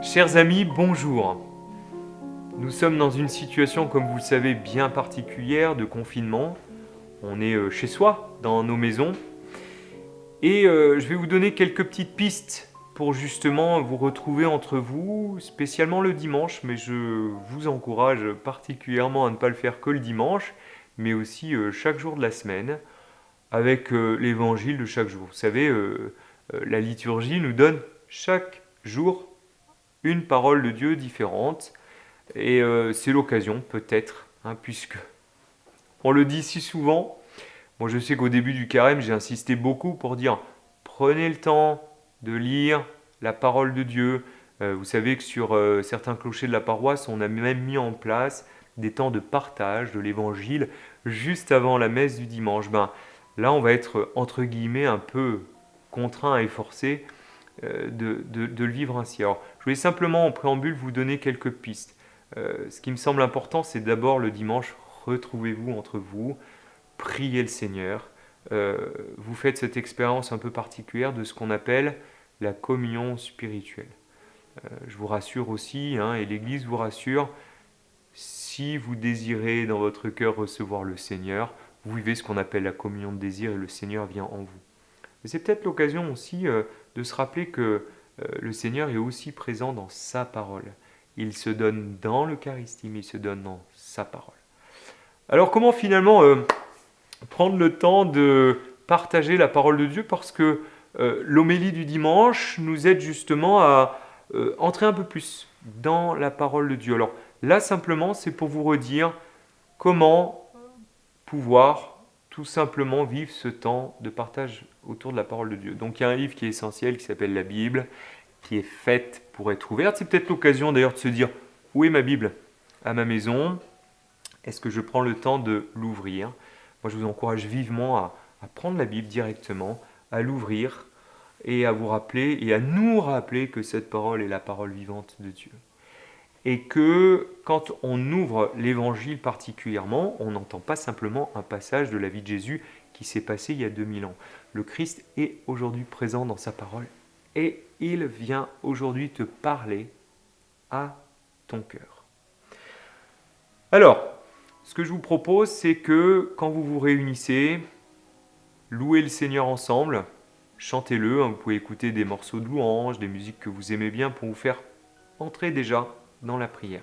Chers amis, bonjour. Nous sommes dans une situation, comme vous le savez, bien particulière de confinement. On est chez soi, dans nos maisons. Et je vais vous donner quelques petites pistes pour justement vous retrouver entre vous, spécialement le dimanche, mais je vous encourage particulièrement à ne pas le faire que le dimanche, mais aussi chaque jour de la semaine, avec l'évangile de chaque jour. Vous savez, la liturgie nous donne chaque jour une parole de Dieu différente. Et c'est l'occasion, peut-être, puisque on le dit si souvent. Moi, je sais qu'au début du carême, j'ai insisté beaucoup pour dire prenez le temps de lire la parole de Dieu. Vous savez que sur certains clochers de la paroisse, on a même mis en place des temps de partage de l'évangile juste avant la messe du dimanche. Là, on va être, entre guillemets, un peu contraint et forcé de le vivre ainsi. Alors, je voulais simplement, en préambule, vous donner quelques pistes. Ce qui me semble important, c'est d'abord le dimanche, retrouvez-vous entre vous, priez le Seigneur. Vous faites cette expérience un peu particulière de ce qu'on appelle la communion spirituelle. Je vous rassure aussi, et l'Église vous rassure, si vous désirez dans votre cœur recevoir le Seigneur, vous vivez ce qu'on appelle la communion de désir et le Seigneur vient en vous. Mais c'est peut-être l'occasion aussi de se rappeler que le Seigneur est aussi présent dans sa parole. Il se donne dans l'Eucharistie, mais il se donne dans sa parole. Alors comment finalement prendre le temps de partager la parole de Dieu? Parce que l'homélie du dimanche nous aide justement à entrer un peu plus dans la parole de Dieu. Alors là simplement c'est pour vous redire comment pouvoir tout simplement vivre ce temps de partage autour de la parole de Dieu. Donc il y a un livre qui est essentiel qui s'appelle la Bible, qui est faite pour être ouverte. C'est peut-être l'occasion d'ailleurs de se dire, où est ma Bible à ma maison? Est-ce que je prends le temps de l'ouvrir? Moi, je vous encourage vivement à prendre la Bible directement, à l'ouvrir et à vous rappeler et à nous rappeler que cette parole est la parole vivante de Dieu. Et que quand on ouvre l'Évangile particulièrement, on n'entend pas simplement un passage de la vie de Jésus qui s'est passé il y a 2000 ans. Le Christ est aujourd'hui présent dans sa parole et il vient aujourd'hui te parler à ton cœur. Alors, ce que je vous propose, c'est que quand vous vous réunissez, louez le Seigneur ensemble, chantez-le, vous pouvez écouter des morceaux de louanges, des musiques que vous aimez bien pour vous faire entrer déjà dans la prière.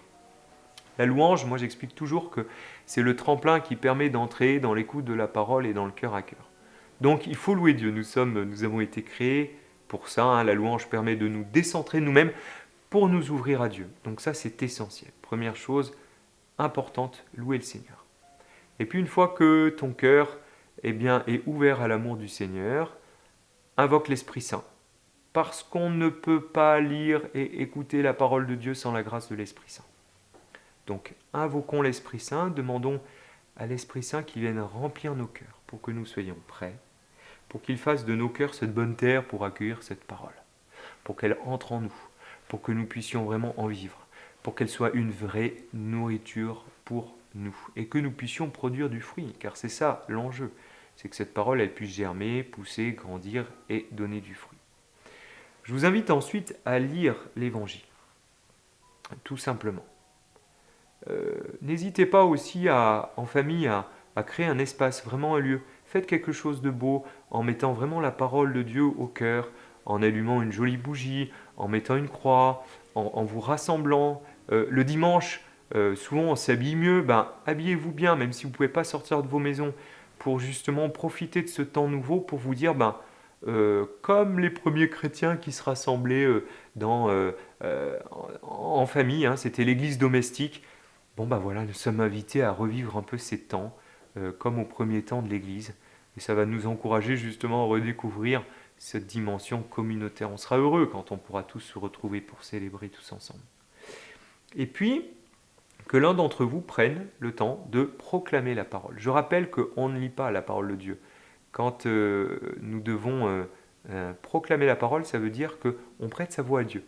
La louange, moi j'explique toujours que c'est le tremplin qui permet d'entrer dans l'écoute de la parole et dans le cœur à cœur. Donc il faut louer Dieu, nous avons été créés pour ça, la louange permet de nous décentrer nous-mêmes pour nous ouvrir à Dieu. Donc ça c'est essentiel. Première chose importante, louer le Seigneur. Et puis une fois que ton cœur est ouvert à l'amour du Seigneur, invoque l'Esprit Saint. Parce qu'on ne peut pas lire et écouter la parole de Dieu sans la grâce de l'Esprit Saint. Donc invoquons l'Esprit Saint, demandons à l'Esprit Saint qu'il vienne remplir nos cœurs pour que nous soyons prêts, pour qu'il fasse de nos cœurs cette bonne terre pour accueillir cette parole, pour qu'elle entre en nous, pour que nous puissions vraiment en vivre, pour qu'elle soit une vraie nourriture pour nous et que nous puissions produire du fruit, car c'est ça l'enjeu, c'est que cette parole elle puisse germer, pousser, grandir et donner du fruit. Je vous invite ensuite à lire l'Évangile, tout simplement. N'hésitez pas aussi en famille à créer un espace, vraiment un lieu. Faites quelque chose de beau en mettant vraiment la parole de Dieu au cœur, en allumant une jolie bougie, en mettant une croix, en vous rassemblant. Le dimanche, souvent on s'habille mieux, habillez-vous bien, même si vous ne pouvez pas sortir de vos maisons, pour justement profiter de ce temps nouveau, pour vous dire, comme les premiers chrétiens qui se rassemblaient en famille, c'était l'église domestique. Voilà, nous sommes invités à revivre un peu ces temps, comme au premier temps de l'église. Et ça va nous encourager justement à redécouvrir cette dimension communautaire. On sera heureux quand on pourra tous se retrouver pour célébrer tous ensemble. Et puis, que l'un d'entre vous prenne le temps de proclamer la parole. Je rappelle qu'on ne lit pas la parole de Dieu. Quand nous devons proclamer la parole, ça veut dire qu'on prête sa voix à Dieu.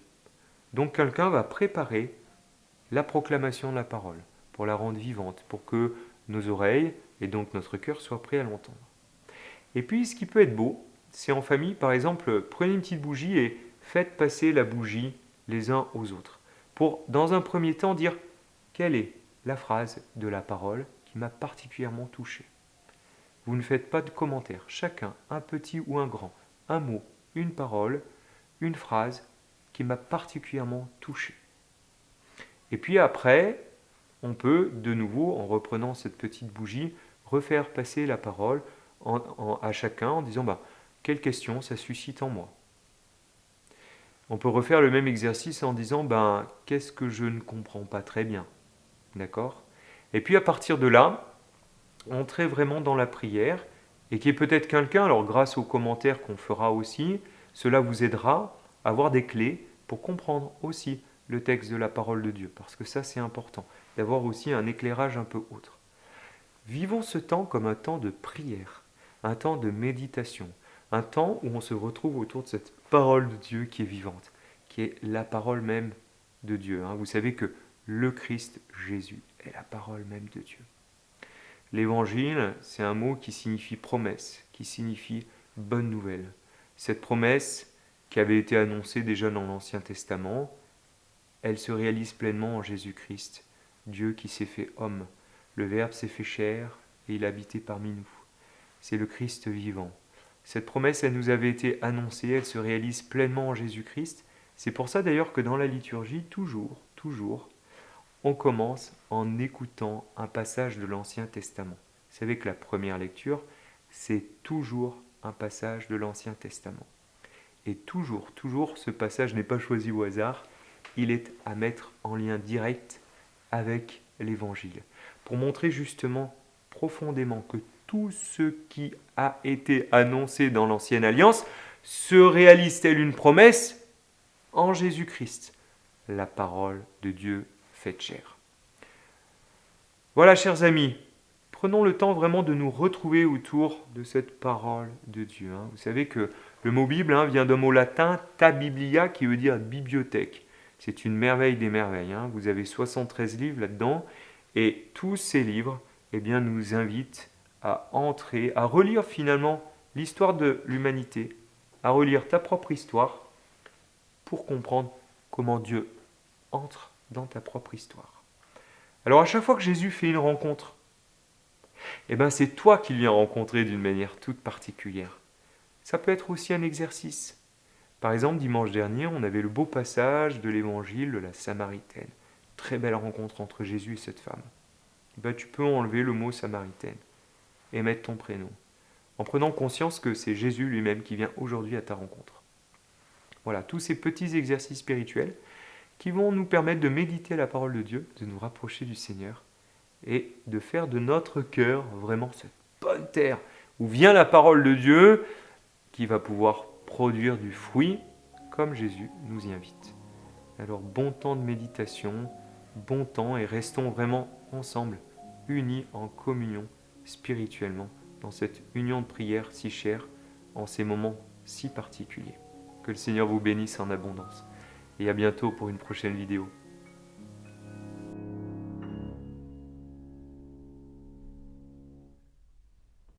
Donc quelqu'un va préparer la proclamation de la parole pour la rendre vivante, pour que nos oreilles et donc notre cœur soient prêts à l'entendre. Et puis ce qui peut être beau, c'est en famille, par exemple, prenez une petite bougie et faites passer la bougie les uns aux autres. Pour, dans un premier temps, dire quelle est la phrase de la parole qui m'a particulièrement touché. Vous ne faites pas de commentaires. Chacun, un petit ou un grand, un mot, une parole, une phrase qui m'a particulièrement touché. Et puis après, on peut de nouveau, en reprenant cette petite bougie, refaire passer la parole à chacun en disant quelle question ça suscite en moi. On peut refaire le même exercice en disant qu'est-ce que je ne comprends pas très bien. D'accord ? Et puis à partir de là, entrer vraiment dans la prière et qu'il y ait peut-être quelqu'un, alors grâce aux commentaires qu'on fera aussi, cela vous aidera à avoir des clés pour comprendre aussi le texte de la parole de Dieu, parce que ça c'est important, d'avoir aussi un éclairage un peu autre. Vivons ce temps comme un temps de prière, un temps de méditation, un temps où on se retrouve autour de cette parole de Dieu qui est vivante, qui est la parole même de Dieu. Vous savez que le Christ Jésus est la parole même de Dieu. L'évangile, c'est un mot qui signifie promesse, qui signifie bonne nouvelle. Cette promesse qui avait été annoncée déjà dans l'Ancien Testament, elle se réalise pleinement en Jésus-Christ, Dieu qui s'est fait homme. Le Verbe s'est fait chair et il habitait parmi nous. C'est le Christ vivant. Cette promesse, elle nous avait été annoncée, elle se réalise pleinement en Jésus-Christ. C'est pour ça d'ailleurs que dans la liturgie, toujours, on commence en écoutant un passage de l'Ancien Testament. Vous savez que la première lecture, c'est toujours un passage de l'Ancien Testament. Et toujours, ce passage n'est pas choisi au hasard, il est à mettre en lien direct avec l'Évangile, pour montrer justement profondément que tout ce qui a été annoncé dans l'Ancienne Alliance se réalise telle une promesse en Jésus-Christ, la parole de Dieu faite chair. Voilà, chers amis, prenons le temps vraiment de nous retrouver autour de cette parole de Dieu. Vous savez que le mot Bible vient d'un mot latin, ta biblia, qui veut dire bibliothèque. C'est une merveille des merveilles. Vous avez 73 livres là-dedans, et tous ces livres nous invitent à entrer, à relire finalement l'histoire de l'humanité, à relire ta propre histoire pour comprendre comment Dieu entre dans ta propre histoire. Alors à chaque fois que Jésus fait une rencontre, c'est toi qui l'as rencontré d'une manière toute particulière. Ça peut être aussi un exercice. Par exemple, dimanche dernier, on avait le beau passage de l'évangile de la Samaritaine. Très belle rencontre entre Jésus et cette femme. Tu peux enlever le mot Samaritaine et mettre ton prénom, en prenant conscience que c'est Jésus lui-même qui vient aujourd'hui à ta rencontre. Voilà, tous ces petits exercices spirituels qui vont nous permettre de méditer la parole de Dieu, de nous rapprocher du Seigneur et de faire de notre cœur vraiment cette bonne terre où vient la parole de Dieu qui va pouvoir produire du fruit comme Jésus nous y invite. Alors bon temps de méditation, bon temps et restons vraiment ensemble, unis en communion spirituellement dans cette union de prière si chère en ces moments si particuliers. Que le Seigneur vous bénisse en abondance et à bientôt pour une prochaine vidéo.